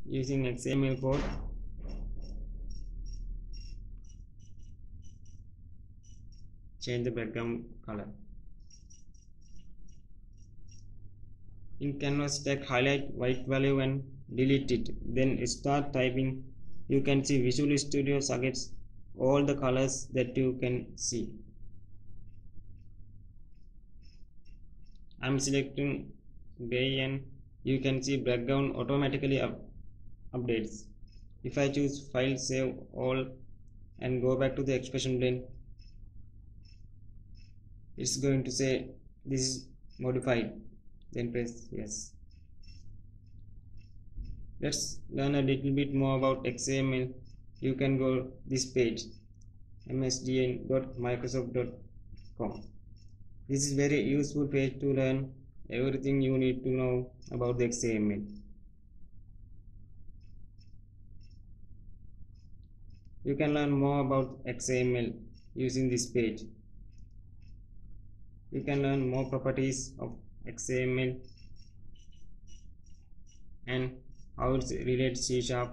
using XML code. Change the background color. In canvas, tag highlight white value and delete it. Then start typing. You can see Visual Studio suggests all the colors that you can see. I'm selecting gray and you can see background automatically updates. If I choose file, save all and go back to the expression blend, it's going to say this is modified. Then press yes. Let's learn a little bit more about XML. You can go this page, msdn.microsoft.com. This is very useful page to learn everything you need to know about the XML. You can learn more about XML using this page. You can learn more properties of XML and how it relates C# and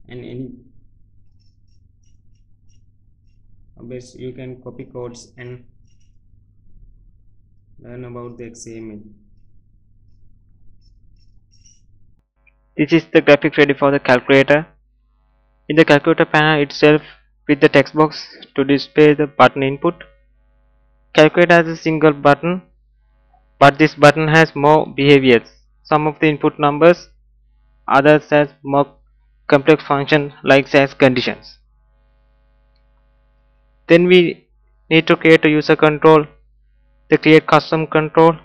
any others. You can copy codes and learn about the XML. This is the graphic ready for the calculator. In the calculator panel itself, with the text box to display the button input. Calculator has a single button, but this button has more behaviors. Some of the input numbers, others has more complex function like as conditions. Then we need to create a user control. The create custom control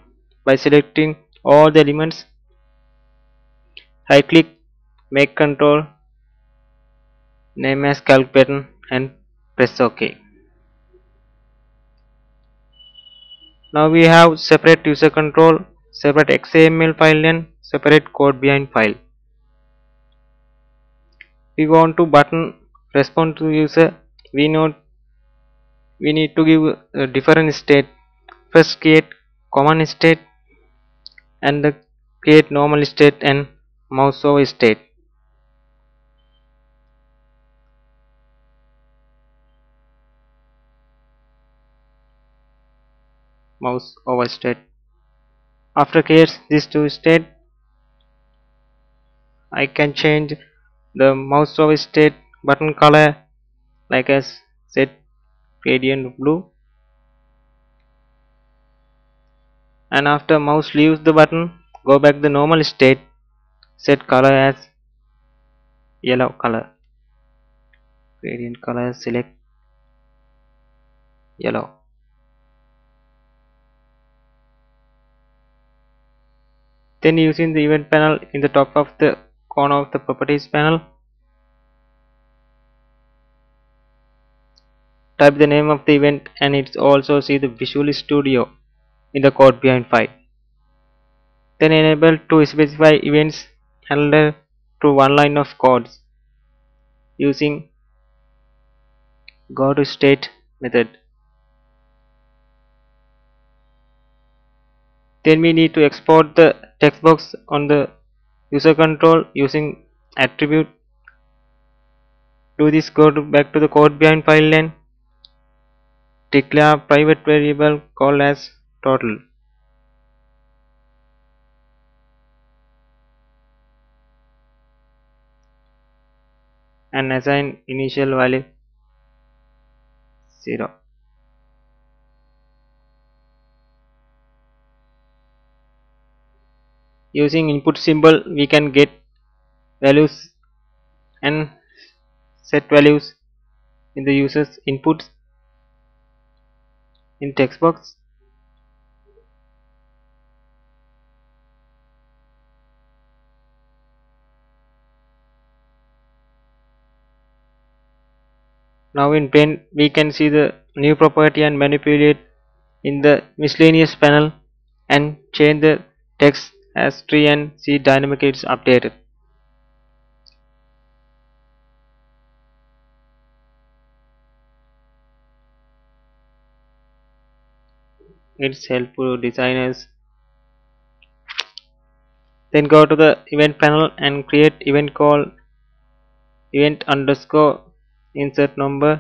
by selecting all the elements. Right click, make control, name as calc button and press OK. Now we have separate user control, separate XML file and separate code behind file. We want to button respond to user. We need to give a different state. First create common state and the create normal state and mouse over state. Mouse over state. After creates these two state, I can change the mouse over state button color like as set gradient blue, and after mouse leaves the button, go back the normal state, set color as yellow color, gradient color select yellow. Then using the event panel in the top of the corner of the properties panel, type the name of the event and it also see the Visual Studio in the code behind file. Then enable to specify events handler to one line of codes using go to state method. Then we need to export the text box on the user control using attribute. Do this, back to the code behind file and declare private variable called as total. And assign initial value 0. Using input symbol we can get values and set values in the user's inputs in text box. Now in Paint we can see the new property and manipulate in the miscellaneous panel and change the text as tree and see dynamic it's updated. It's helpful to designers. Then go to the event panel and create event called event underscore insert number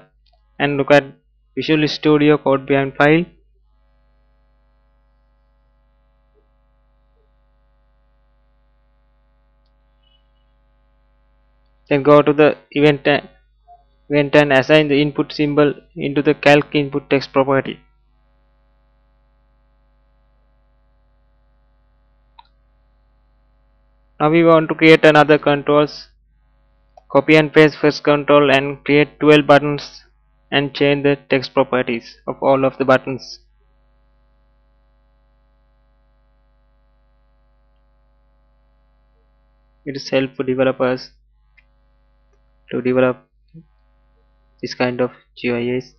and look at Visual Studio Code Behind file. Then go to the event and assign the input symbol into the calc input text property. Now we want to create another controls. Copy and paste first control and create 12 buttons and change the text properties of all of the buttons. It is helpful for developers to develop this kind of GUIs.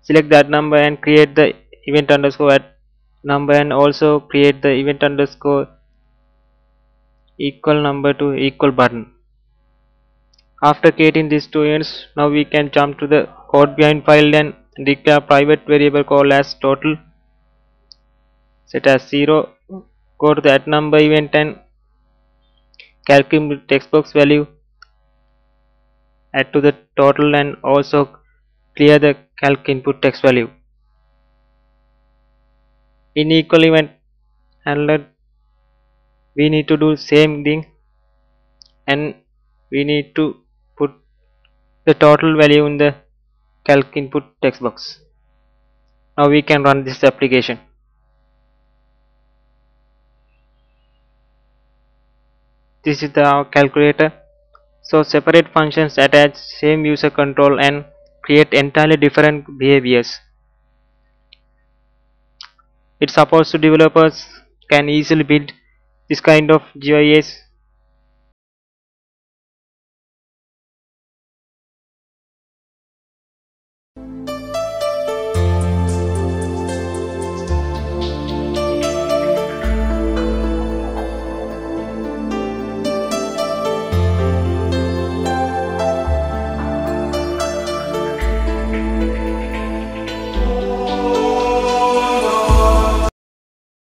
Select that number and create the event underscore at number and also create the event underscore equal number to equal button. After creating these two events, now we can jump to the code behind file and declare private variable called as total, set as 0. Go to the at number event and calculate text box value, add to the total and also clear the calc input text value. In equal event handler, we need to do same thing and we need to put the total value in the calc input text box. Now we can run this application. This is the calculator. So separate functions attach same user control and create entirely different behaviors. It supports to developers can easily build this kind of GUIs